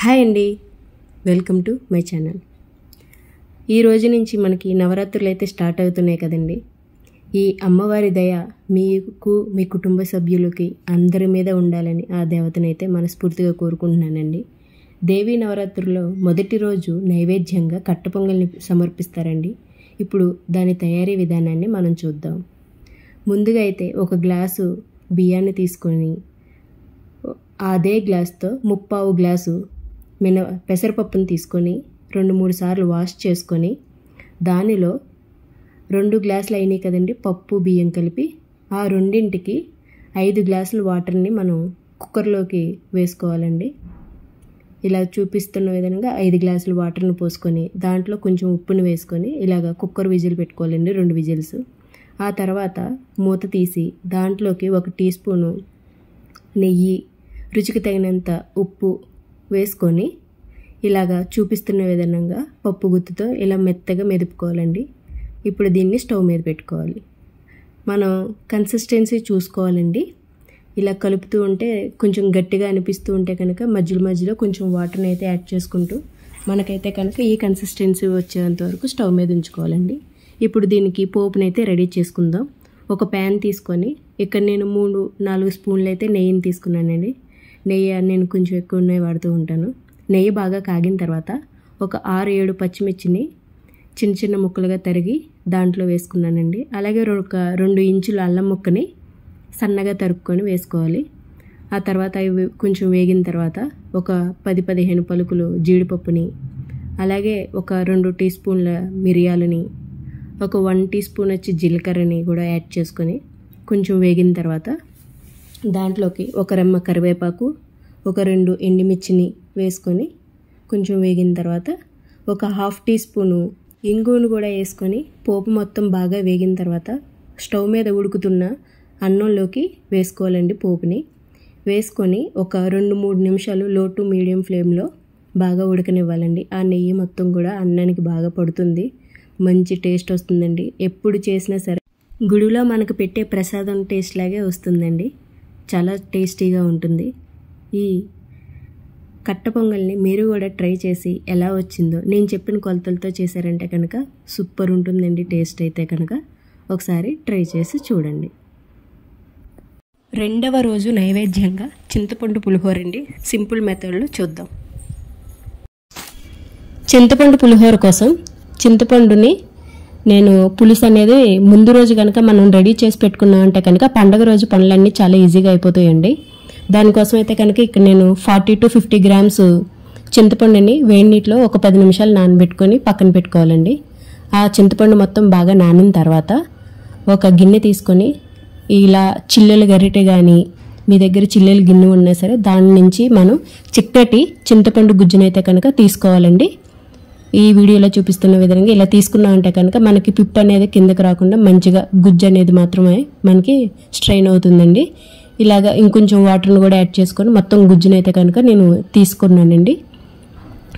Hi అండి, welcome to my channel. ఈ రోజు నుంచి మనకి నవరాత్రులు అయితే స్టార్ట్ అవుతున్నాయి కదండి. ఈ అమ్మవారి దయ మీకు, మీ కుటుంబ సభ్యులకి అందరి మీద ఉండాలని ఆ దేవతనైతే మనస్ఫూర్తిగా కోరుకుంటున్నానండి. దేవీ నవరాత్రుల్లో మొదటి రోజు నైవేద్యంగా కట్ట పొంగల్ని సమర్పిస్తారండి. ఇప్పుడు దాని తయారీ విధానాన్ని మనం చూద్దాం. ముందుగా అయితే ఒక గ్లాసు బియ్యాన్ని తీసుకొని అదే గ్లాస్తో 3/4 గ్లాసు పెసరపప్పును తీసుకొని 2-3 సార్లు వాష్ చేసుకొని దానిలో 2 గ్లాసులు అయినాయి కదండి పప్పు బియ్యం కలిపి, ఆ రెండింటికి 5 గ్లాసుల వాటర్ని మనం కుక్కర్లోకి వేసుకోవాలండి. ఇలా చూపిస్తున్న విధంగా 5 గ్లాసుల వాటర్ని పోసుకొని దాంట్లో కొంచెం ఉప్పుని వేసుకొని ఇలాగ కుక్కర్ విజిల్ పెట్టుకోవాలండి, 2 విజిల్స్. ఆ తర్వాత మూత తీసి దాంట్లోకి 1 టీ స్పూను నెయ్యి, రుచికి తగినంత ఉప్పు వేసుకొని ఇలాగా చూపిస్తున్న విధంగా పప్పు గుత్తుతో ఇలా మెత్తగా మెదుపుకోవాలండి. ఇప్పుడు దీన్ని స్టవ్ మీద పెట్టుకోవాలి. మనం కన్సిస్టెన్సీ చూసుకోవాలండి. ఇలా కలుపుతూ ఉంటే కొంచెం గట్టిగా అనిపిస్తూ ఉంటే కనుక మధ్యలో కొంచెం వాటర్ని అయితే యాడ్ చేసుకుంటూ మనకైతే కనుక ఈ కన్సిస్టెన్సీ వచ్చేంత వరకు స్టవ్ మీద ఉంచుకోవాలండి. ఇప్పుడు దీనికి పోపునైతే రెడీ చేసుకుందాం. ఒక ప్యాన్ తీసుకొని ఇక్కడ నేను 3-4 స్పూన్లు అయితే నెయ్యిని తీసుకున్నానండి. నెయ్యి నేను కొంచెం ఎక్కువనే వాడుతూ ఉంటాను. నెయ్యి బాగా కాగిన తర్వాత ఒక 6-7 పచ్చిమిర్చిని చిన్న ముక్కలుగా తరిగి దాంట్లో వేసుకున్నానండి. అలాగే ఒక 2 ఇంచుల అల్లం ముక్కని సన్నగా తరుక్కొని వేసుకోవాలి. ఆ తర్వాత అవి కొంచెం వేగిన తర్వాత ఒక 10-15 పలుకులు జీడిపప్పుని, అలాగే ఒక 2 టీ స్పూన్ల మిరియాలని, ఒక 1 టీ స్పూన్ వచ్చి జీలకర్రని కూడా యాడ్ చేసుకొని కొంచెం వేగిన తర్వాత దాంట్లోకి ఒక రెమ్మ కరివేపాకు, ఒక 2 ఎండుమిర్చిని వేసుకొని కొంచెం వేగిన తర్వాత ఒక 1/2 టీ స్పూను ఇంగువను కూడా వేసుకొని పోపు మొత్తం బాగా వేగిన తర్వాత స్టవ్ మీద ఉడుకుతున్న అన్నంలోకి వేసుకోవాలండి. పోపుని వేసుకొని ఒక 2-3 నిమిషాలు లో టు మీడియం ఫ్లేమ్లో బాగా ఉడకనివ్వాలండి. ఆ నెయ్యి మొత్తం కూడా అన్నానికి బాగా పడుతుంది, మంచి టేస్ట్ వస్తుందండి. ఎప్పుడు చేసినా సరే గుడిలో మనకు పెట్టే ప్రసాదం టేస్ట్ లాగే వస్తుందండి, చాలా టేస్టీగా ఉంటుంది. ఈ కట్ట పొంగల్ని మీరు కూడా ట్రై చేసి ఎలా వచ్చిందో నేను చెప్పిన కొలతలతో చేశారంటే కనుక సూపర్ ఉంటుందండి. టేస్ట్ అయితే కనుక ఒకసారి ట్రై చేసి చూడండి. రెండవ రోజు నైవేద్యంగా చింతపండు పులిహోర అండి. సింపుల్ మెథడ్లో చూద్దాం. చింతపండు పులిహోర కోసం చింతపండుని నేను పులుసు అనేది ముందు రోజు కనుక మనం రెడీ చేసి పెట్టుకున్నాం అంటే కనుక పండగ రోజు పనులన్నీ చాలా ఈజీగా అయిపోతాయండి. దానికోసం అయితే కనుక ఇక్కడ నేను 40-50 గ్రామ్స్ చింతపండుని వేడి నీటిలో ఒక 10 నిమిషాలు నానబెట్టుకొని పక్కన పెట్టుకోవాలండి. ఆ చింతపండు మొత్తం బాగా నానిన తర్వాత ఒక గిన్నె తీసుకొని ఇలా చిల్లెల గరిటె కానీ మీ దగ్గర చిల్లెల గిన్నె ఉన్నా సరే దాని నుంచి మనం చిక్కటి చింతపండు గుజ్జునైతే కనుక తీసుకోవాలండి. ఈ వీడియోలో చూపిస్తున్న విధంగా ఇలా తీసుకున్నామంటే కనుక మనకి పిప్పు అనేది కిందకి రాకుండా మంచిగా గుజ్జు అనేది మాత్రమే మనకి స్ట్రెయిన్ అవుతుందండి. ఇలాగా ఇంకొంచెం వాటర్ని కూడా యాడ్ చేసుకొని మొత్తం గుజ్జునైతే కనుక నేను తీసుకున్నానండి.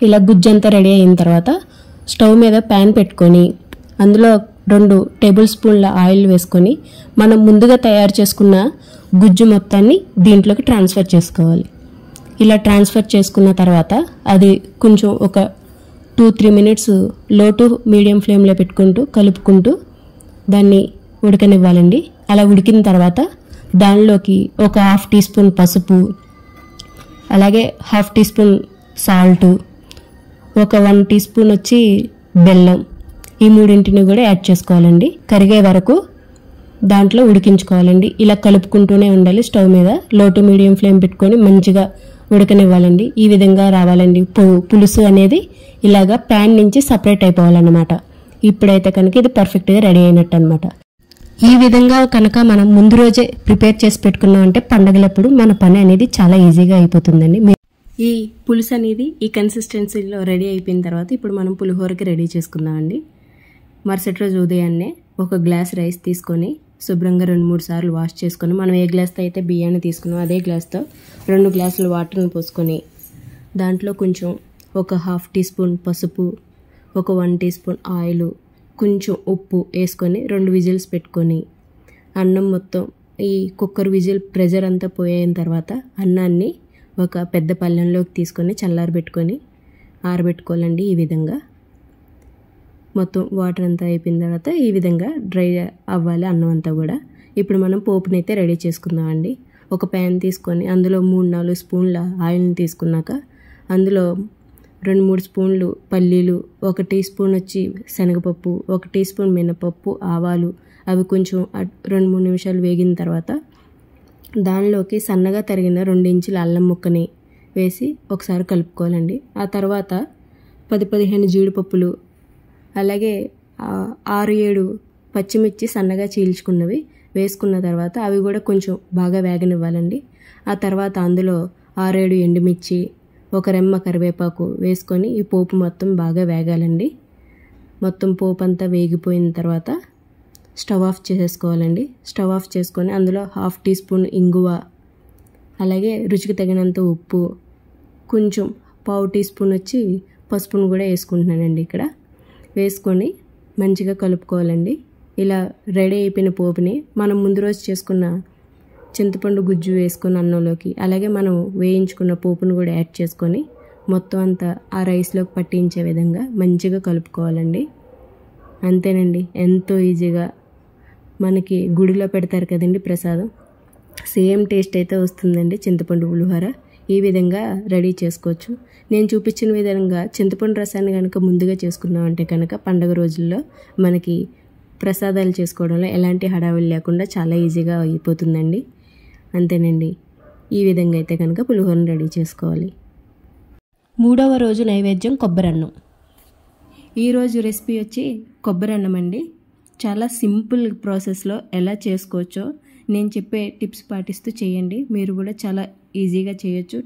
ఇలా గుజ్జు అంతా రెడీ అయిన తర్వాత స్టవ్ మీద ప్యాన్ పెట్టుకొని అందులో 2 టేబుల్ స్పూన్ల ఆయిల్ వేసుకొని మనం ముందుగా తయారు చేసుకున్న గుజ్జు మొత్తాన్ని దీంట్లోకి ట్రాన్స్ఫర్ చేసుకోవాలి. ఇలా ట్రాన్స్ఫర్ చేసుకున్న తర్వాత అది కొంచెం ఒక 2-3 మినిట్స్ లో టు మీడియం ఫ్లేమ్లో పెట్టుకుంటూ కలుపుకుంటూ దాన్ని ఉడకనివ్వాలండి. అలా ఉడికిన తర్వాత దానిలోకి ఒక 1/2 టీ స్పూన్ పసుపు, అలాగే 1/2 టీ స్పూన్ సాల్ట్, ఒక 1 టీ స్పూన్ వచ్చి బెల్లం, ఈ మూడింటిని కూడా యాడ్ చేసుకోవాలండి. కరిగే వరకు దాంట్లో ఉడికించుకోవాలండి. ఇలా కలుపుకుంటూనే ఉండాలి. స్టవ్ మీద లో టు మీడియం ఫ్లేమ్ పెట్టుకొని మంచిగా ఉడకనివ్వాలండి. ఈ విధంగా రావాలండి పులుసు అనేది. ఇలాగా ప్యాన్ నుంచి సపరేట్ అయిపోవాలన్నమాట. ఇప్పుడైతే కనుక ఇది పర్ఫెక్ట్గా రెడీ అయినట్టు అనమాట. ఈ విధంగా కనుక మనం ముందు రోజే ప్రిపేర్ చేసి పెట్టుకున్నాం అంటే పండగలప్పుడు మన పని అనేది చాలా ఈజీగా అయిపోతుందండి. ఈ పులుసు అనేది ఈ కన్సిస్టెన్సీలో రెడీ అయిపోయిన తర్వాత ఇప్పుడు మనం పులిహోరకి రెడీ చేసుకుందామండి. మరుసటి రోజు ఉదయాన్నే ఒక గ్లాస్ రైస్ తీసుకొని శుభ్రంగా 2-3 సార్లు వాష్ చేసుకొని మనం ఏ గ్లాస్తో అయితే బియ్యాన్ని తీసుకున్నాం అదే గ్లాస్తో 2 గ్లాసులు వాటర్ని పోసుకొని దాంట్లో కొంచెం ఒక 1/2 టీ స్పూన్ పసుపు, ఒక 1 టీ స్పూన్ ఆయిల్, కొంచెం ఉప్పు వేసుకొని 2 విజిల్స్ పెట్టుకొని అన్నం మొత్తం ఈ కుక్కర్ విజిల్ ప్రెజర్ అంతా పోయిన తర్వాత అన్నాన్ని ఒక పెద్ద పళ్ళెంలోకి తీసుకొని చల్లారబెట్టుకొని ఆరబెట్టుకోవాలండి. ఈ విధంగా మొత్తం వాటర్ అంతా అయిపోయిన తర్వాత ఈ విధంగా డ్రై అవ్వాలి అన్నం అంతా కూడా. ఇప్పుడు మనం పోపుని అయితే రెడీ చేసుకుందామండి. ఒక ప్యాన్ తీసుకొని అందులో 3-4 స్పూన్ల ఆయిల్ని తీసుకున్నాక అందులో 2-3 స్పూన్లు పల్లీలు, 1 టీ స్పూన్ వచ్చి శనగపప్పు, 1 టీ స్పూన్ మినపప్పు, ఆవాలు అవి కొంచెం 2-3 నిమిషాలు వేగిన తర్వాత దానిలోకి సన్నగా తరిగిన 2 ఇంచుల అల్లం ముక్కని వేసి ఒకసారి కలుపుకోవాలండి. ఆ తర్వాత 10-15 జీడిపప్పులు, అలాగే 6-7 పచ్చిమిర్చి సన్నగా చీల్చుకున్నవి వేసుకున్న తర్వాత అవి కూడా కొంచెం బాగా వేగనివ్వాలండి. ఆ తర్వాత అందులో 6-7 ఎండుమిర్చి, 1 రెమ్మ కరివేపాకు వేసుకొని ఈ పోపు మొత్తం బాగా వేగాలండి. మొత్తం పోపు అంతా వేగిపోయిన తర్వాత స్టవ్ ఆఫ్ చేసేసుకోవాలండి. స్టవ్ ఆఫ్ చేసుకొని అందులో 1/2 టీ స్పూన్ ఇంగువ, అలాగే రుచికి తగినంత ఉప్పు, కొంచెం 1/4 టీ స్పూన్ వచ్చి పసుపును కూడా వేసుకుంటున్నానండి. ఇక్కడ వేసుకొని మంచిగా కలుపుకోవాలండి. ఇలా రెడీ అయిపోయిన పోపుని మనం ముందు రోజు చేసుకున్న చింతపండు గుజ్జు వేసుకొని అన్నంలోకి, అలాగే మనం వేయించుకున్న పోపును కూడా యాడ్ చేసుకొని మొత్తం అంతా ఆ రైస్లోకి పట్టించే విధంగా మంచిగా కలుపుకోవాలండి. అంతేనండి, ఎంతో ఈజీగా మనకి గుడిలో పెడతారు కదండి ప్రసాదం, సేమ్ టేస్ట్ అయితే వస్తుందండి చింతపండు పులిహోర. ఈ విధంగా రెడీ చేసుకోవచ్చు. నేను చూపించిన విధంగా చింతపండు రసాన్ని కనుక ముందుగా చేసుకున్నామంటే కనుక పండగ రోజుల్లో మనకి ప్రసాదాలు చేసుకోవడంలో ఎలాంటి హడావిడి లేకుండా చాలా ఈజీగా అయిపోతుందండి. అంతేనండి, ఈ విధంగా అయితే కనుక పులిహోరను రెడీ చేసుకోవాలి. 3వ రోజు నైవేద్యం కొబ్బరన్నం. ఈరోజు రెసిపీ వచ్చి కొబ్బరన్నం అండి. చాలా సింపుల్ ప్రాసెస్లో ఎలా చేసుకోవచ్చో నేను చెప్పే టిప్స్ పాటిస్తూ చేయండి. మీరు కూడా చాలా ఈజీగా చేయొచ్చు,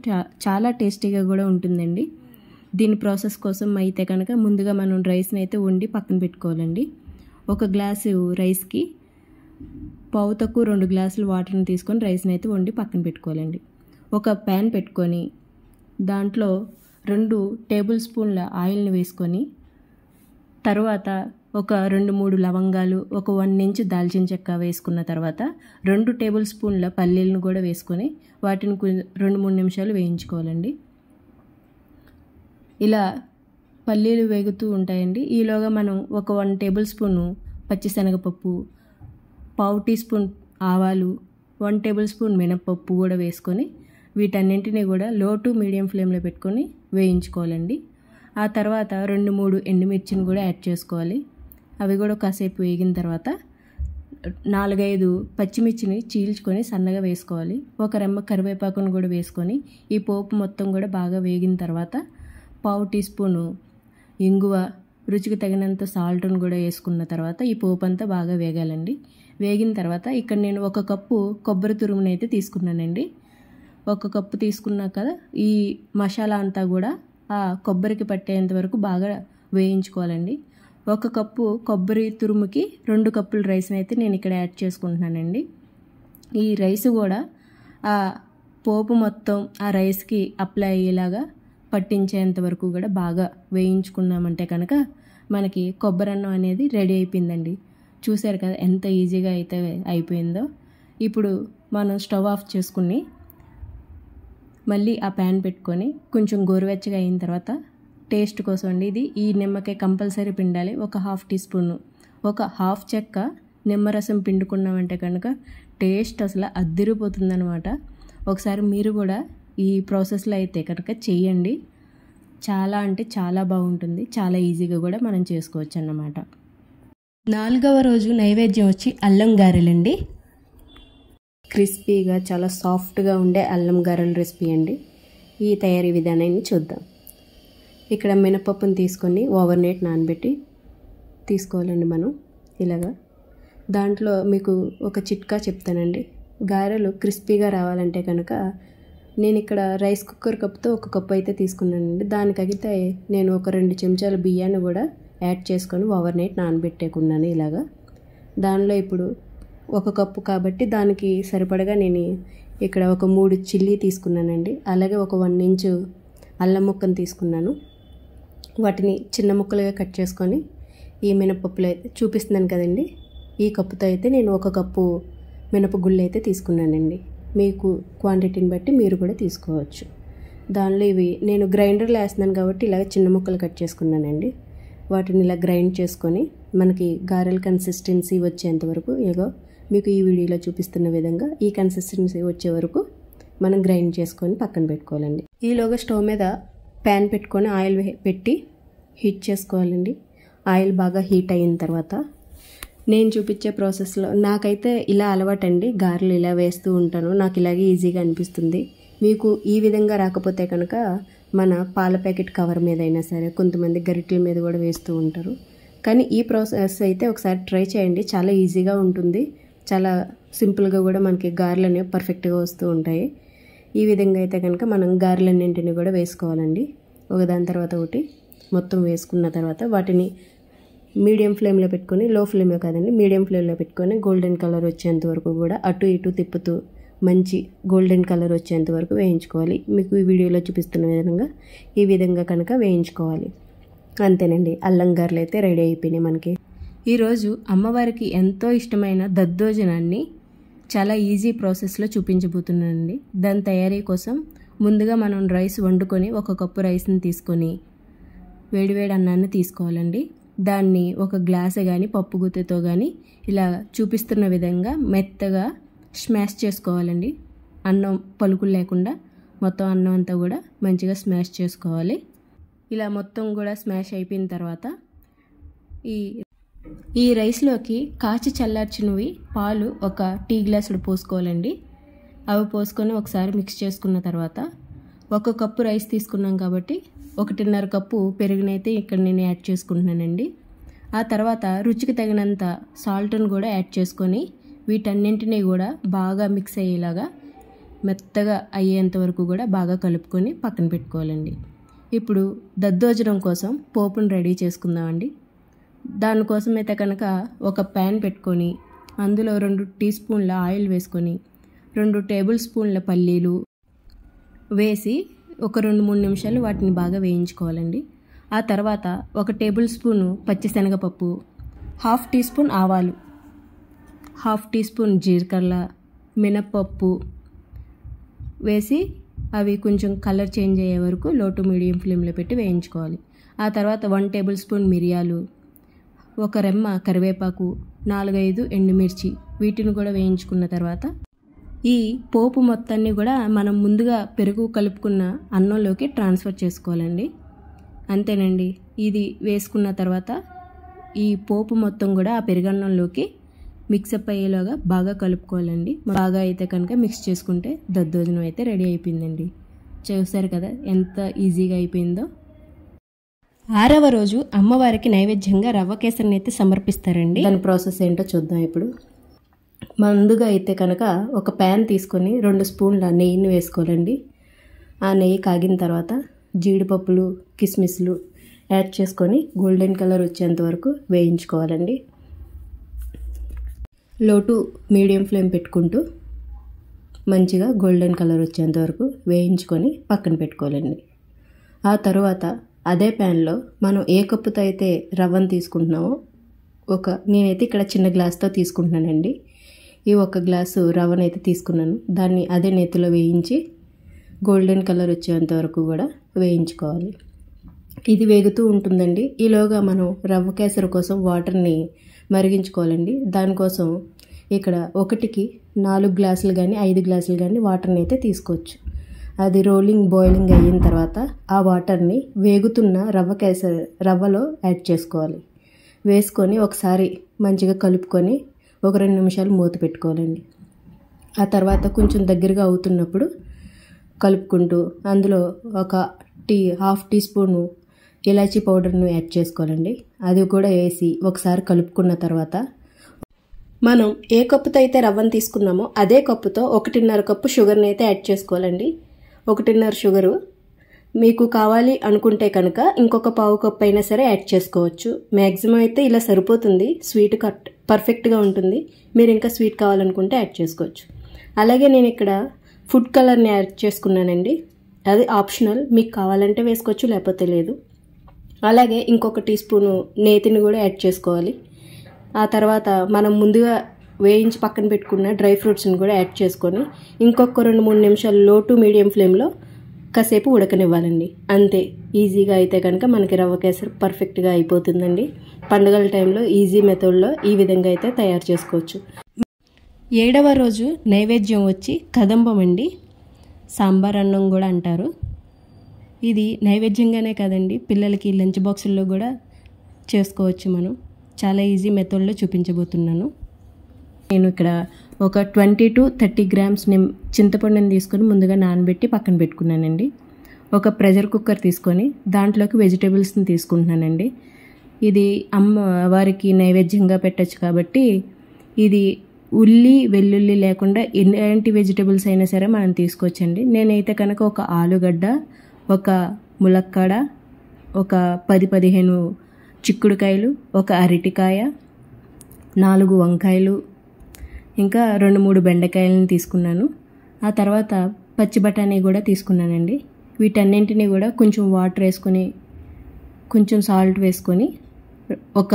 చాలా టేస్టీగా కూడా ఉంటుందండి. దీని ప్రాసెస్ కోసం అయితే కనుక ముందుగా మనం రైస్ని అయితే వండి పక్కన పెట్టుకోవాలండి. 1 గ్లాసు రైస్కి 2 గ్లాసులు వాటర్ని తీసుకొని రైస్ని అయితే వండి పక్కన పెట్టుకోవాలండి. ఒక ప్యాన్ పెట్టుకొని దాంట్లో 2 టేబుల్ స్పూన్ల ఆయిల్ని వేసుకొని తర్వాత ఒక 2-3 లవంగాలు, ఒక 1 ఇంచు దాల్చిన చెక్క వేసుకున్న తర్వాత 2 టేబుల్ స్పూన్ల పల్లీలను కూడా వేసుకొని వాటిని 2-3 నిమిషాలు వేయించుకోవాలండి. ఇలా పల్లీలు వేగుతూ ఉంటాయండి. ఈలోగా మనం ఒక 1 టేబుల్ స్పూను పచ్చిశనగపప్పు, 1/2 టీ స్పూన్ ఆవాలు, 1 టేబుల్ స్పూన్ మినపప్పు కూడా వేసుకొని వీటన్నింటినీ కూడా లో టు మీడియం ఫ్లేమ్లో పెట్టుకొని వేయించుకోవాలండి. ఆ తర్వాత 2-3 ఎండుమిర్చిని కూడా యాడ్ చేసుకోవాలి. అవి కూడా కాసేపు వేగిన తర్వాత 4-5 పచ్చిమిర్చిని చీల్చుకొని సన్నగా వేసుకోవాలి. 1 రెమ్మ కరివేపాకును కూడా వేసుకొని ఈ పోపు మొత్తం కూడా బాగా వేగిన తర్వాత 1/2 టీ స్పూను ఇంగువ, రుచికి తగినంత సాల్ట్ను కూడా వేసుకున్న తర్వాత ఈ పోపు అంతా బాగా వేగాలండి. వేగిన తర్వాత ఇక్కడ నేను 1 కప్పు కొబ్బరి తురుమును అయితే తీసుకున్నానండి. 1 కప్పు తీసుకున్నా కదా, ఈ మసాలా అంతా కూడా ఆ కొబ్బరికి పట్టేంత వరకు బాగా వేయించుకోవాలండి. 1 కప్పు కొబ్బరి తురుముకి 2 కప్పుల రైస్ని అయితే నేను ఇక్కడ యాడ్ చేసుకుంటున్నానండి. ఈ రైస్ కూడా ఆ పోపు మొత్తం ఆ రైస్కి అప్లై అయ్యేలాగా పట్టించేంత వరకు కూడా బాగా వేయించుకున్నామంటే కనుక మనకి కొబ్బరన్నం అనేది రెడీ అయిపోయిందండి. చూసారు కదా ఎంత ఈజీగా అయితే అయిపోయిందో. ఇప్పుడు మనం స్టవ్ ఆఫ్ చేసుకుని మళ్ళీ ఆ ప్యాన్ పెట్టుకొని కొంచెం గోరువెచ్చగా అయిన తర్వాత టేస్ట్ కోసం అండి, ఇది ఈ నిమ్మకాయ కంపల్సరీ పిండాలి. 1/2 టీ స్పూను, 1/2 చెక్క నిమ్మరసం పిండుకున్నామంటే కనుక టేస్ట్ అసలు అద్దిరిపోతుందనమాట. ఒకసారి మీరు కూడా ఈ ప్రాసెస్లో అయితే కనుక చెయ్యండి. చాలా అంటే చాలా బాగుంటుంది. చాలా ఈజీగా కూడా మనం చేసుకోవచ్చు అన్నమాట. 4వ రోజు నైవేద్యం వచ్చి అల్లం గారెలండి. క్రిస్పీగా చాలా సాఫ్ట్గా ఉండే అల్లం గారెల రెసిపీ అండి. ఈ తయారీ విధానాన్ని చూద్దాం. ఇక్కడ మినపప్పును తీసుకొని ఓవర్నైట్ నానబెట్టి తీసుకోవాలండి మనం ఇలాగా. దాంట్లో మీకు ఒక చిట్కా చెప్తానండి. గారెలు క్రిస్పీగా రావాలంటే కనుక నేను ఇక్కడ రైస్ కుక్కర్ కప్తో 1 కప్పు అయితే తీసుకున్నానండి. దానికైతే నేను ఒక 2 చెంచాల బియ్యాన్ని కూడా యాడ్ చేసుకొని ఓవర్నైట్ నానబెట్టేకున్నాను ఇలాగా. దానిలో ఇప్పుడు 1 కప్పు కాబట్టి దానికి సరిపడగా నేను ఇక్కడ ఒక 3 చిల్లీ తీసుకున్నానండి. అలాగే ఒక 1 ఇంచు అల్లం ముక్కను తీసుకున్నాను. వాటిని చిన్న ముక్కలుగా కట్ చేసుకొని ఈ మినపప్పులు అయితే చూపిస్తున్నాను కదండి, ఈ కప్పుతో అయితే నేను 1 కప్పు మినపగుళ్ళు అయితే తీసుకున్నానండి. మీకు క్వాంటిటీని బట్టి మీరు కూడా తీసుకోవచ్చు. దానిలో ఇవి నేను గ్రైండర్లో వేస్తున్నాను కాబట్టి ఇలాగ చిన్న ముక్కలు కట్ చేసుకున్నానండి. వాటిని ఇలా గ్రైండ్ చేసుకొని మనకి గారెల కన్సిస్టెన్సీ వచ్చేంత వరకు ఇగో మీకు ఈ వీడియోలో చూపిస్తున్న విధంగా ఈ కన్సిస్టెన్సీ వచ్చే వరకు మనం గ్రైండ్ చేసుకొని పక్కన పెట్టుకోవాలండి. ఈలోగా స్టవ్ మీద ప్యాన్ పెట్టుకొని ఆయిల్ పెట్టి హీట్ చేసుకోవాలండి. ఆయిల్ బాగా హీట్ అయిన తర్వాత నేను చూపించే ప్రాసెస్లో నాకైతే ఇలా అలవాటండి. గారెలు ఇలా వేస్తూ ఉంటాను, నాకు ఇలాగే ఈజీగా అనిపిస్తుంది. మీకు ఈ విధంగా రాకపోతే కనుక మన పాల ప్యాకెట్ కవర్ మీద అయినా సరే, కొంతమంది గరిటెల మీద కూడా వేస్తూ ఉంటారు. కానీ ఈ ప్రాసెస్ అయితే ఒకసారి ట్రై చేయండి, చాలా ఈజీగా ఉంటుంది. చాలా సింపుల్గా కూడా మనకి గారెలు అనేవి పర్ఫెక్ట్గా వస్తూ ఉంటాయి. ఈ విధంగా అయితే కనుక మనం గారెలన్నింటినీ కూడా వేసుకోవాలండి. ఒకదాని తర్వాత ఒకటి మొత్తం వేసుకున్న తర్వాత వాటిని మీడియం ఫ్లేమ్లో పెట్టుకొని, లో ఫ్లేమ్లో కాదండి మీడియం ఫ్లేమ్లో పెట్టుకొని గోల్డెన్ కలర్ వచ్చేంత వరకు కూడా అటు ఇటు తిప్పుతూ మంచి గోల్డెన్ కలర్ వచ్చేంత వరకు వేయించుకోవాలి. మీకు ఈ వీడియోలో చూపిస్తున్న విధంగా ఈ విధంగా కనుక వేయించుకోవాలి. అంతేనండి, అల్లం గారెలు అయితే రెడీ అయిపోయినాయి మనకి. ఈరోజు అమ్మవారికి ఎంతో ఇష్టమైన దద్దోజనాన్ని చాలా ఈజీ ప్రాసెస్లో చూపించబోతున్నానండి. దాని తయారీ కోసం ముందుగా మనం రైస్ వండుకొని 1 కప్పు రైస్ని తీసుకొని వేడివేడి అన్నాన్ని తీసుకోవాలండి. దాన్ని ఒక గ్లాస్ కానీ పప్పు గుత్తెతో కానీ ఇలా చూపిస్తున్న విధంగా మెత్తగా స్మాష్ చేసుకోవాలండి. అన్నం పలుకులు లేకుండా మొత్తం అన్నం అంతా కూడా మంచిగా స్మాష్ చేసుకోవాలి. ఇలా మొత్తం కూడా స్మాష్ అయిపోయిన తర్వాత ఈ రైస్లోకి కాచి చల్లార్చినవి పాలు 1 టీ గ్లాసులు పోసుకోవాలండి. అవి పోసుకొని ఒకసారి మిక్స్ చేసుకున్న తర్వాత 1 కప్పు రైస్ తీసుకున్నాం కాబట్టి 1.5 కప్పు పెరుగునైతే ఇక్కడ నేను యాడ్ చేసుకుంటున్నానండి. ఆ తర్వాత రుచికి తగినంత సాల్ట్ను కూడా యాడ్ చేసుకొని వీటన్నింటినీ కూడా బాగా మిక్స్ అయ్యేలాగా మెత్తగా అయ్యేంత వరకు కూడా బాగా కలుపుకొని పక్కన పెట్టుకోవాలండి. ఇప్పుడు దద్దోజనం కోసం పోపును రెడీ చేసుకుందామండి. దానికోసం అయితే కనుక ఒక ప్యాన్ పెట్టుకొని అందులో 2 టీ స్పూన్ల ఆయిల్ వేసుకొని 2 టేబుల్ స్పూన్ల పల్లీలు వేసి ఒక 2-3 నిమిషాలు వాటిని బాగా వేయించుకోవాలండి. ఆ తర్వాత 1 టేబుల్ స్పూను పచ్చిశనగపప్పు, 1/2 టీ స్పూన్ ఆవాలు, 1/2 టీ స్పూన్ జీలకర్ర, మినప్పప్పు వేసి అవి కొంచెం కలర్ చేంజ్ అయ్యే వరకు లో టు మీడియం ఫ్లేమ్లో పెట్టి వేయించుకోవాలి. ఆ తర్వాత 1 టేబుల్ స్పూన్ మిరియాలు, 1 రెమ్మ కరివేపాకు, 4-5 ఎండుమిర్చి వీటిని కూడా వేయించుకున్న తర్వాత ఈ పోపు మొత్తాన్ని కూడా మనం ముందుగా పెరుగు కలుపుకున్న అన్నంలోకి ట్రాన్స్ఫర్ చేసుకోవాలండి. అంతేనండి, ఇది వేసుకున్న తర్వాత ఈ పోపు మొత్తం కూడా ఆ పెరుగన్నంలోకి మిక్సప్ అయ్యేలాగా బాగా కలుపుకోవాలండి. బాగా అయితే కనుక మిక్స్ చేసుకుంటే దద్దోజనం అయితే రెడీ అయిపోయిందండి. చూసారు కదా ఎంత ఈజీగా అయిపోయిందో. 6వ రోజు అమ్మవారికి నైవేద్యంగా రవ్వ కేసరిని అయితే సమర్పిస్తారండి. దాని ప్రాసెస్ ఏంటో చూద్దాం ఇప్పుడు. ముందుగా అయితే కనుక ఒక ప్యాన్ తీసుకొని 2 స్పూన్ల నెయ్యిని వేసుకోవాలండి. ఆ నెయ్యి కాగిన తర్వాత జీడిపప్పులు, కిస్మిస్లు యాడ్ చేసుకొని గోల్డెన్ కలర్ వచ్చేంత వరకు వేయించుకోవాలండి. లో టు మీడియం ఫ్లేమ్ పెట్టుకుంటూ మంచిగా గోల్డెన్ కలర్ వచ్చేంత వరకు వేయించుకొని పక్కన పెట్టుకోవాలండి. ఆ తర్వాత అదే ప్యాన్లో మనం ఏ కప్పుతో అయితే రవ్వను తీసుకుంటున్నామో నేనైతే ఇక్కడ చిన్న గ్లాస్తో తీసుకుంటున్నానండి. ఈ 1 గ్లాసు రవ్వనైతే తీసుకున్నాను. దాన్ని అదే నేతిలో వేయించి గోల్డెన్ కలర్ వచ్చేంత వరకు కూడా వేయించుకోవాలి. ఇది వేగుతూ ఉంటుందండి. ఈలోగా మనం రవ్వ కేసరి కోసం వాటర్ని మరిగించుకోవాలండి. దానికోసం ఇక్కడ 1కి 4 గ్లాసులు కానీ 5 గ్లాసులు కానీ వాటర్ని అయితే తీసుకోవచ్చు. అది బాయిలింగ్ అయిన తర్వాత ఆ వాటర్ని వేగుతున్న రవ్వలో యాడ్ చేసుకోవాలి. వేసుకొని ఒకసారి మంచిగా కలుపుకొని ఒక 2 నిమిషాలు మూత పెట్టుకోవాలండి. ఆ తర్వాత కొంచెం దగ్గరగా అవుతున్నప్పుడు కలుపుకుంటూ అందులో 1/2 టీ స్పూను ఇలాచీ పౌడర్ను యాడ్ చేసుకోవాలండి. అది కూడా వేసి ఒకసారి కలుపుకున్న తర్వాత మనం ఏ కప్పుతో అయితే రవ్వను తీసుకున్నామో అదే కప్పుతో 1.5 కప్పు షుగర్ని అయితే యాడ్ చేసుకోవాలండి. 1.5 షుగరు మీకు కావాలి అనుకుంటే కనుక ఇంకొక 1/2 కప్పు అయినా సరే యాడ్ చేసుకోవచ్చు. మ్యాక్సిమం అయితే ఇలా సరిపోతుంది, స్వీట్ పర్ఫెక్ట్గా ఉంటుంది. మీరు ఇంకా స్వీట్ కావాలనుకుంటే యాడ్ చేసుకోవచ్చు. అలాగే నేను ఇక్కడ ఫుడ్ కలర్ని యాడ్ చేసుకున్నానండి. అది ఆప్షనల్, మీకు కావాలంటే వేసుకోవచ్చు లేకపోతే లేదు. అలాగే ఇంకొక టీ స్పూను నేతిని కూడా యాడ్ చేసుకోవాలి. ఆ తర్వాత మనం ముందుగా వేయించి పక్కన పెట్టుకున్న డ్రై ఫ్రూట్స్ని కూడా యాడ్ చేసుకొని ఇంకొక 2-3 నిమిషాలు లో టు మీడియం ఫ్లేమ్లో కాసేపు ఉడకనివ్వాలండి. అంతే, ఈజీగా అయితే కనుక మనకి రవ్వ కేసరి పర్ఫెక్ట్గా అయిపోతుందండి. పండుగల టైంలో ఈజీ మెథడ్లో ఈ విధంగా అయితే తయారు చేసుకోవచ్చు. 7వ రోజు నైవేద్యం వచ్చి కదంబం అండి. సాంబార్ అన్నం కూడా అంటారు. ఇది నైవేద్యంగానే కాదండి, పిల్లలకి లంచ్ బాక్సుల్లో కూడా చేసుకోవచ్చు. మనం చాలా ఈజీ మెథడ్లో చూపించబోతున్నాను. నేను ఇక్కడ ఒక 20 to 30 grams చింతపండుని తీసుకొని ముందుగా నానబెట్టి పక్కన పెట్టుకున్నానండి. ఒక ప్రెషర్ కుక్కర్ తీసుకొని దాంట్లోకి వెజిటేబుల్స్ని తీసుకుంటున్నానండి. ఇది అమ్మవారికి నైవేద్యంగా పెట్టచ్చు కాబట్టి ఇది ఉల్లి వెల్లుల్లి లేకుండా ఎలాంటి వెజిటేబుల్స్ అయినా సరే మనం తీసుకోవచ్చండి. నేనైతే కనుక ఒక ఆలుగడ్డ, ఒక ములక్కాడ, ఒక 10-15 చిక్కుడుకాయలు, ఒక అరటికాయ, 4 వంకాయలు, ఇంకా 2-3 బెండకాయలను తీసుకున్నాను. ఆ తర్వాత పచ్చి బఠానీ కూడా తీసుకున్నానండి. వీటన్నింటినీ కూడా కొంచెం వాటర్ వేసుకొని కొంచెం సాల్ట్ వేసుకొని ఒక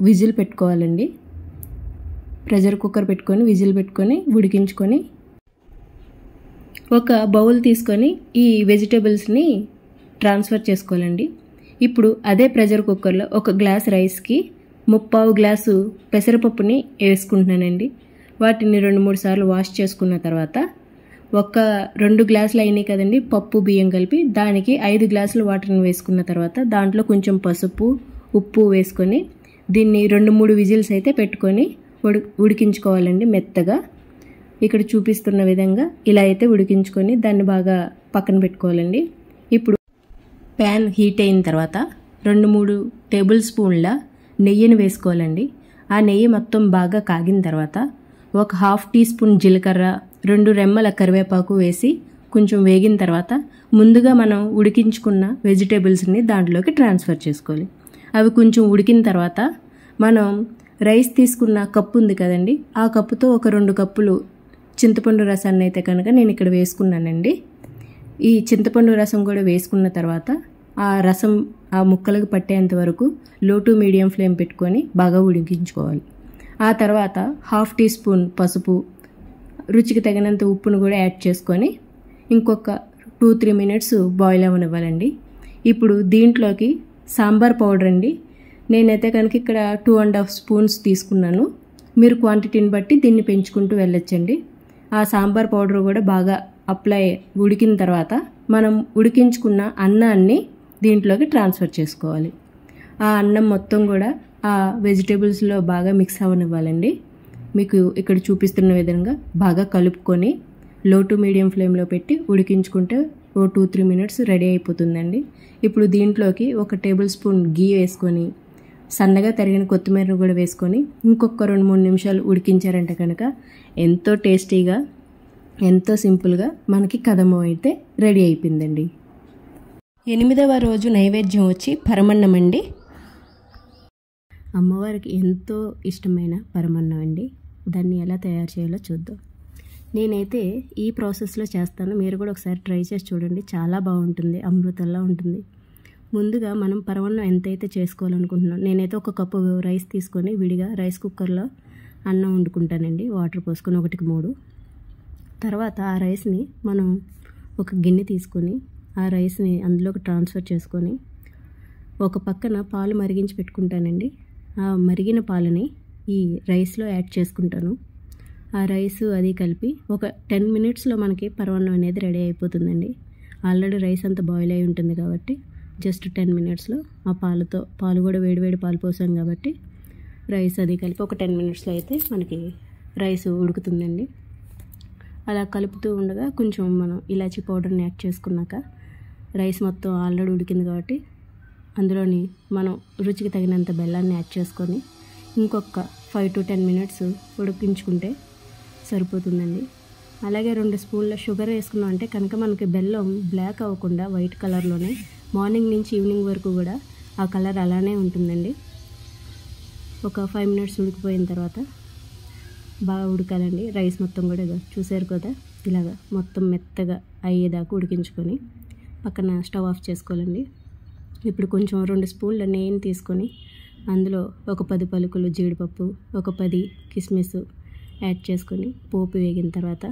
విజిల్ పెట్టుకోవాలండి. ప్రెషర్ కుక్కర్ పెట్టుకొని విజిల్ పెట్టుకొని ఉడికించుకొని ఒక బౌల్ తీసుకొని ఈ వెజిటేబుల్స్ని ట్రాన్స్ఫర్ చేసుకోవాలండి. ఇప్పుడు అదే ప్రెషర్ కుక్కర్లో ఒక గ్లాస్ రైస్కి 3/4 గ్లాసు పెసరపప్పుని వేసుకుంటున్నానండి. వాటిని 2-3 సార్లు వాష్ చేసుకున్న తర్వాత ఒక 2 గ్లాసులు అయినాయి కదండి పప్పు బియ్యం కలిపి, దానికి 5 గ్లాసులు వాటర్ని వేసుకున్న తర్వాత దాంట్లో కొంచెం పసుపు ఉప్పు వేసుకొని దీన్ని 2-3 విజిల్స్ అయితే పెట్టుకొని ఉడికించుకోవాలండి మెత్తగా. ఇక్కడ చూపిస్తున్న విధంగా ఇలా అయితే ఉడికించుకొని దాన్ని బాగా పక్కన పెట్టుకోవాలండి. ఇప్పుడు ప్యాన్ హీట్ అయిన తర్వాత 2-3 టేబుల్ స్పూన్ల నెయ్యిని వేసుకోవాలండి. ఆ నెయ్యి మొత్తం బాగా కాగిన తర్వాత ఒక 1/2 టీ స్పూన్ జీలకర్ర, 2 రెమ్మల కరివేపాకు వేసి కొంచెం వేగిన తర్వాత ముందుగా మనం ఉడికించుకున్న వెజిటేబుల్స్ని దాంట్లోకి ట్రాన్స్ఫర్ చేసుకోవాలి. అవి కొంచెం ఉడికిన తర్వాత మనం రైస్ తీసుకున్న కప్పు ఉంది కదండి, ఆ కప్పుతో ఒక 2 కప్పులు చింతపండు రసాన్ని అయితే కనుక నేను ఇక్కడ వేసుకున్నానండి. ఈ చింతపండు రసం కూడా వేసుకున్న తర్వాత ఆ రసం ఆ ముక్కలకు పట్టేంత వరకు లో టు మీడియం ఫ్లేమ్ పెట్టుకొని బాగా ఉడికించుకోవాలి. ఆ తర్వాత 1/2 టీ స్పూన్ పసుపు, రుచికి తగినంత ఉప్పును కూడా యాడ్ చేసుకొని ఇంకొక 2-3 మినిట్స్ బాయిల్ అవ్వనివ్వాలండి. ఇప్పుడు దీంట్లోకి సాంబార్ పౌడర్ అండి. నేనైతే కనుక ఇక్కడ 2.5 స్పూన్స్ తీసుకున్నాను. మీరు క్వాంటిటీని బట్టి దీన్ని పెంచుకుంటూ వెళ్ళొచ్చండి. ఆ సాంబార్ పౌడర్ కూడా బాగా అప్లై ఉడికిన తర్వాత మనం ఉడికించుకున్న అన్నాన్ని దీంట్లోకి ట్రాన్స్ఫర్ చేసుకోవాలి. ఆ అన్నం మొత్తం కూడా ఆ వెజిటేబుల్స్లో బాగా మిక్స్ అవ్వనివ్వాలండి. మీకు ఇక్కడ చూపిస్తున్న విధంగా బాగా కలుపుకొని లో టు మీడియం ఫ్లేమ్లో పెట్టి ఉడికించుకుంటే 2-3 మినిట్స్ రెడీ అయిపోతుందండి. ఇప్పుడు దీంట్లోకి ఒక టేబుల్ స్పూన్ గీ వేసుకొని సన్నగా తరిగిన కొత్తిమీర కూడా వేసుకొని ఇంకొక 2-3 నిమిషాలు ఉడికించారంటే కనుక ఎంతో టేస్టీగా ఎంతో సింపుల్గా మనకి కదమ్మం అయితే రెడీ అయిపోయిందండి. 8వ రోజు నైవేద్యం వచ్చి పరమన్నం అండి. అమ్మవారికి ఎంతో ఇష్టమైన పరమన్నం అండి. దాన్ని ఎలా తయారు చేయాలో చూద్దాం. నేనైతే ఈ ప్రాసెస్లో చేస్తాను, మీరు కూడా ఒకసారి ట్రై చేసి చూడండి. చాలా బాగుంటుంది, అమృతంలా ఉంటుంది. ముందుగా మనం పరమన్నం ఎంతైతే చేసుకోవాలనుకుంటున్నాం, నేనైతే 1 కప్పు రైస్ తీసుకొని విడిగా రైస్ కుక్కర్లో అన్నం వండుకుంటానండి, వాటర్ పోసుకొని 1-3. తర్వాత ఆ రైస్ని మనం ఒక గిన్నె తీసుకొని ఆ రైస్ని అందులోకి ట్రాన్స్ఫర్ చేసుకొని ఒక పక్కన పాలు మరిగించి పెట్టుకుంటానండి. ఆ మరిగిన పాలని ఈ రైస్లో యాడ్ చేసుకుంటాను. ఆ రైస్ అది కలిపి ఒక 10 మినిట్స్లో మనకి పరమాన్నం అనేది రెడీ అయిపోతుందండి. ఆల్రెడీ రైస్ అంతా బాయిల్ అయి ఉంటుంది కాబట్టి జస్ట్ 10 మినిట్స్లో ఆ పాలు కూడా వేడివేడి పాలు పోసాం కాబట్టి రైస్ అది కలిపి ఒక 10 మినిట్స్లో అయితే మనకి రైస్ ఉడుకుతుందండి. అలా కలుపుతూ ఉండగా కొంచెం మనం ఇలాచీ పౌడర్ని యాడ్ చేసుకున్నాక రైస్ మొత్తం ఆల్రెడీ ఉడికింది కాబట్టి అందులోని మనం రుచికి తగినంత బెల్లాన్ని యాడ్ చేసుకొని ఇంకొక 5 to 10 మినిట్స్ ఉడికించుకుంటే సరిపోతుందండి. అలాగే 2 స్పూన్ల షుగర్ వేసుకున్నాం అంటే కనుక మనకి బెల్లం బ్లాక్ అవ్వకుండా వైట్ కలర్లోనే మార్నింగ్ నుంచి ఈవినింగ్ వరకు కూడా ఆ కలర్ అలానే ఉంటుందండి. ఒక 5 మినిట్స్ ఉడికిపోయిన తర్వాత బాగా ఉడకాలండి. రైస్ మొత్తం కూడా చూసారు కదా, ఇలాగా మొత్తం మెత్తగా అయ్యేదాకా ఉడికించుకొని పక్కన స్టవ్ ఆఫ్ చేసుకోవాలండి. ఇప్పుడు కొంచెం 2 స్పూన్ల నెయ్యిని తీసుకొని అందులో ఒక 10 పలుకులు జీడిపప్పు, ఒక 10 కిస్మిస్ యాడ్ చేసుకొని పోపు వేగిన తర్వాత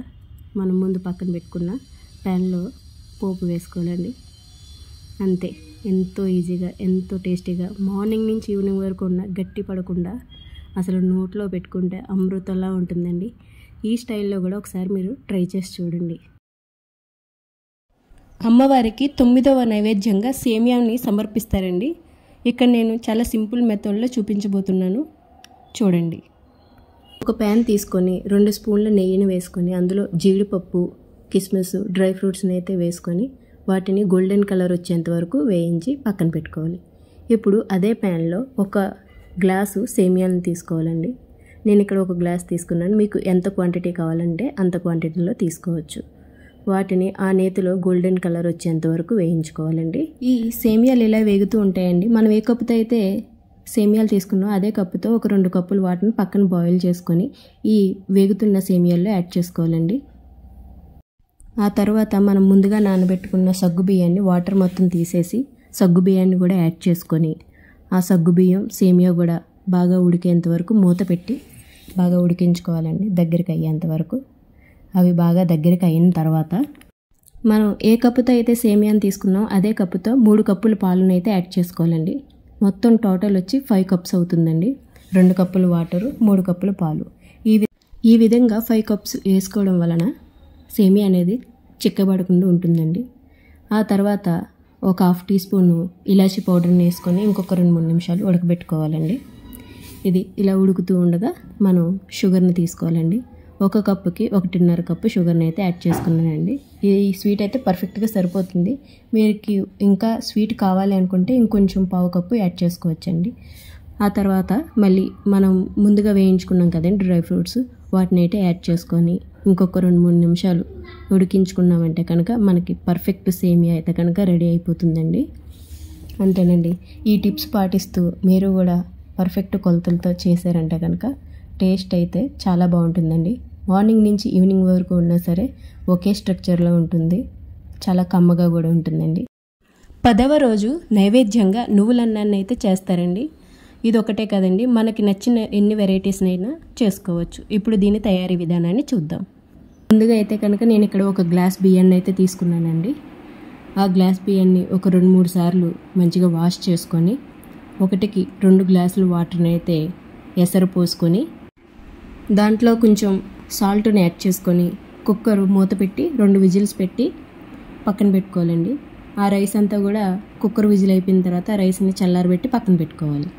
మనం ముందు పక్కన పెట్టుకున్న ప్యాన్లో పోపు వేసుకోవాలండి. అంతే, ఎంతో ఈజీగా ఎంతో టేస్టీగా మార్నింగ్ నుంచి ఈవినింగ్ వరకు ఉన్న గట్టి పడకుండా అసలు నోట్లో పెట్టుకుంటే అమృతంలా ఉంటుందండి. ఈ స్టైల్లో కూడా ఒకసారి మీరు ట్రై చేసి చూడండి. అమ్మవారికి 9వ నైవేద్యంగా సేమియాని సమర్పిస్తారండి. ఇక్కడ నేను చాలా సింపుల్ మెథడ్లో చూపించబోతున్నాను, చూడండి. ఒక ప్యాన్ తీసుకొని 2 స్పూన్ల నెయ్యిని వేసుకొని అందులో జీడిపప్పు, కిస్మిస్, డ్రై ఫ్రూట్స్ని అయితే వేసుకొని వాటిని గోల్డెన్ కలర్ వచ్చేంత వరకు వేయించి పక్కన పెట్టుకోవాలి. ఇప్పుడు అదే ప్యాన్లో 1 గ్లాసు సేమియాలను తీసుకోవాలండి. నేను ఇక్కడ 1 గ్లాస్ తీసుకున్నాను. మీకు ఎంత క్వాంటిటీ కావాలంటే అంత క్వాంటిటీలో తీసుకోవచ్చు. వాటిని ఆ నేతిలో గోల్డెన్ కలర్ వచ్చేంత వరకు వేయించుకోవాలండి. ఈ సేమియాలు ఇలా వేగుతూ ఉంటాయండి. మనం ఏ కప్పుతో అయితే సేమియాలు తీసుకున్నాం అదే కప్పుతో ఒక 2 కప్పులు వాటిని పక్కన బాయిల్ చేసుకొని ఈ వేగుతున్న సేమియాల్లో యాడ్ చేసుకోవాలండి. ఆ తర్వాత మనం ముందుగా నానబెట్టుకున్న సగ్గుబియ్యాన్ని వాటర్ మొత్తం తీసేసి సగ్గుబియ్యాన్ని కూడా యాడ్ చేసుకొని ఆ సగ్గుబియ్యం సేమియా కూడా బాగా ఉడికేంత వరకు మూత పెట్టి బాగా ఉడికించుకోవాలండి, దగ్గరికి అయ్యేంత వరకు. అవి బాగా దగ్గరికి అయిన తర్వాత మనం ఏ కప్పుతో అయితే సేమియాని తీసుకున్నాం అదే కప్పుతో 3 కప్పుల పాలను అయితే యాడ్ చేసుకోవాలండి. మొత్తం టోటల్ వచ్చి 5 కప్స్ అవుతుందండి. 2 కప్పులు వాటరు, 3 కప్పుల పాలు. ఈ విధంగా 5 కప్స్ వేసుకోవడం వలన సేమియా అనేది చిక్కబడకుండా ఉంటుందండి. ఆ తర్వాత ఒక 1/2 టీ స్పూను ఇలాచీ పౌడర్ని వేసుకొని ఇంకొక 2-3 నిమిషాలు ఉడకబెట్టుకోవాలండి. ఇది ఇలా ఉడుకుతూ ఉండగా మనం షుగర్ని తీసుకోవాలండి. 1 కప్పుకి 1.5 కప్పు షుగర్ని అయితే యాడ్ చేసుకున్నానండి. ఈ స్వీట్ అయితే పర్ఫెక్ట్గా సరిపోతుంది. మీకు ఇంకా స్వీట్ కావాలి అనుకుంటే ఇంకొంచెం 1/2 కప్పు యాడ్ చేసుకోవచ్చండి. ఆ తర్వాత మళ్ళీ మనం ముందుగా వేయించుకున్నాం కదండి డ్రై ఫ్రూట్స్, వాటిని అయితే యాడ్ చేసుకొని ఇంకొక 2-3 నిమిషాలు ఉడికించుకున్నామంటే కనుక మనకి పర్ఫెక్ట్ సేమియా అయితే కనుక రెడీ అయిపోతుందండి. అంతేనండి. ఈ టిప్స్ పాటిస్తూ మీరు కూడా పర్ఫెక్ట్ కొలతలతో చేశారంటే కనుక టేస్ట్ అయితే చాలా బాగుంటుందండి. మార్నింగ్ నుంచి ఈవినింగ్ వరకు ఉన్నా సరే ఒకే స్ట్రక్చర్లో ఉంటుంది, చాలా కమ్మగా కూడా ఉంటుందండి. 10వ రోజు నైవేద్యంగా నువ్వులన్నాన్ని అయితే చేస్తారండి. ఇది ఒకటే కదండి, మనకి నచ్చిన ఎన్ని వెరైటీస్నైనా చేసుకోవచ్చు. ఇప్పుడు దీని తయారీ విధానాన్ని చూద్దాం. ముందుగా అయితే కనుక నేను ఇక్కడ 1 గ్లాస్ బియ్యాన్ని అయితే తీసుకున్నానండి. ఆ గ్లాస్ బియ్యాన్ని ఒక 2-3 సార్లు మంచిగా వాష్ చేసుకొని 1కి 2 గ్లాసులు వాటర్ని అయితే ఎసరు పోసుకొని దాంట్లో కొంచెం సాల్ట్ని యాడ్ చేసుకొని కుక్కర్ మూత పెట్టి 2 విజిల్స్ పెట్టి పక్కన పెట్టుకోవాలండి. ఆ రైస్ అంతా కూడా కుక్కర్ విజిల్ అయిపోయిన తర్వాత రైస్ని చల్లారబెట్టి పక్కన పెట్టుకోవాలి.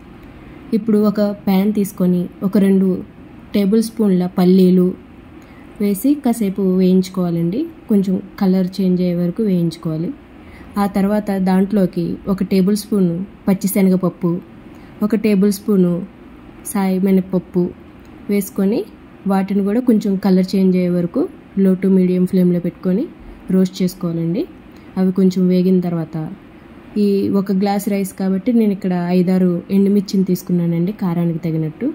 ఇప్పుడు ఒక ప్యాన్ తీసుకొని ఒక 2 టేబుల్ స్పూన్ల పల్లీలు వేసి కాసేపు వేయించుకోవాలండి. కొంచెం కలర్ చేంజ్ అయ్యే వరకు వేయించుకోవాలి. ఆ తర్వాత దాంట్లోకి 1 టేబుల్ స్పూను పచ్చిశనగపప్పు, 1 టేబుల్ స్పూను సాయి మినపప్పు వేసుకొని వాటిని కూడా కొంచెం కలర్ చేంజ్ అయ్యే వరకు లో టు మీడియం ఫ్లేమ్లో పెట్టుకొని రోస్ట్ చేసుకోవాలండి. అవి కొంచెం వేగిన తర్వాత ఈ 1 గ్లాస్ రైస్ కాబట్టి నేను ఇక్కడ 5-6 ఎండుమిర్చిని తీసుకున్నానండి కారానికి తగినట్టు.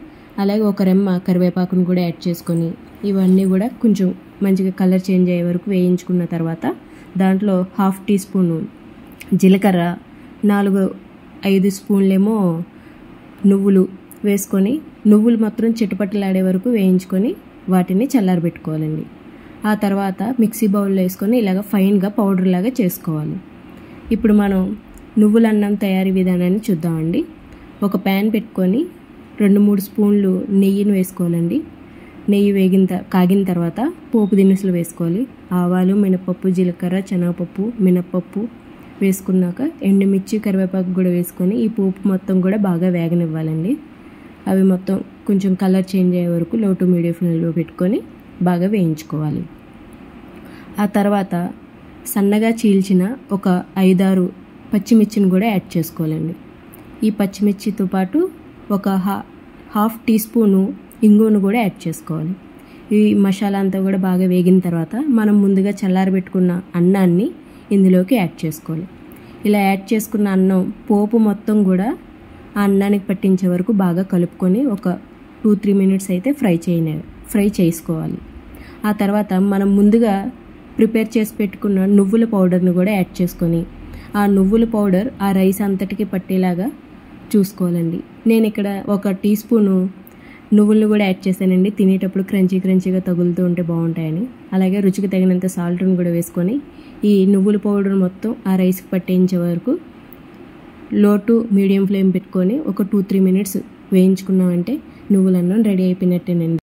అలాగే 1 రెమ్మ కరివేపాకును కూడా యాడ్ చేసుకొని ఇవన్నీ కూడా కొంచెం మంచిగా కలర్ చేంజ్ అయ్యే వరకు వేయించుకున్న తర్వాత దాంట్లో 1/2 టీ స్పూను జీలకర్ర, 4-5 స్పూన్లేమో నువ్వులు వేసుకొని నువ్వులు మాత్రం చిటపటలాడే వరకు వేయించుకొని వాటిని చల్లారబెట్టుకోవాలండి. ఆ తర్వాత మిక్సీ బౌల్లో వేసుకొని ఇలాగ ఫైన్గా పౌడర్ లాగా చేసుకోవాలి. ఇప్పుడు మనం నువ్వుల అన్నం తయారీ విధానాన్ని చూద్దామండి. ఒక ప్యాన్ పెట్టుకొని 2-3 స్పూన్లు నెయ్యిని వేసుకోవాలండి. నెయ్యి కాగిన తర్వాత పోపు దినుసులు వేసుకోవాలి. ఆవాలు, మినపప్పు, జీలకర్ర, శనగపప్పు, మినపప్పు వేసుకున్నాక ఎండుమిర్చి, కరివేపాకు కూడా వేసుకొని ఈ పోపు మొత్తం కూడా బాగా వేగనివ్వాలండి. అవి మొత్తం కొంచెం కలర్ చేంజ్ అయ్యే వరకు లో టు మీడియం ఫ్లేమ్లో పెట్టుకొని బాగా వేయించుకోవాలి. ఆ తర్వాత సన్నగా చీల్చిన ఒక 5-6 పచ్చిమిర్చిని కూడా యాడ్ చేసుకోవాలండి. ఈ పచ్చిమిర్చితో పాటు ఒక 1/2 టీ స్పూను ఇంగువను కూడా యాడ్ చేసుకోవాలి. ఈ మసాలా అంతా కూడా బాగా వేగిన తర్వాత మనం ముందుగా చల్లారబెట్టుకున్న అన్నాన్ని ఇందులోకి యాడ్ చేసుకోవాలి. ఇలా యాడ్ చేసుకున్న అన్నం పోపు మొత్తం కూడా ఆ అన్నానికి పట్టించే వరకు బాగా కలుపుకొని ఒక 2-3 మినిట్స్ అయితే ఫ్రై చేసుకోవాలి. ఆ తర్వాత మనం ముందుగా ప్రిపేర్ చేసి పెట్టుకున్న నువ్వుల పౌడర్ని కూడా యాడ్ చేసుకొని ఆ నువ్వుల పౌడర్ ఆ రైస్ అంతటికి పట్టేలాగా చూసుకోవాలండి. నేను ఇక్కడ 1 టీ స్పూను నువ్వులను కూడా యాడ్ చేశానండి. తినేటప్పుడు క్రంచీగా తగులుతూ ఉంటే బాగుంటాయని. అలాగే రుచికి తగినంత సాల్ట్ను కూడా వేసుకొని ఈ నువ్వుల పౌడర్ మొత్తం ఆ రైస్కి పట్టేయించే వరకు లో టు మీడియం ఫ్లేమ్ పెట్టుకొని ఒక 2-3 మినిట్స్ వేయించుకున్నామంటే నువ్వుల అన్నం రెడీ అయిపోయినట్టేనండి.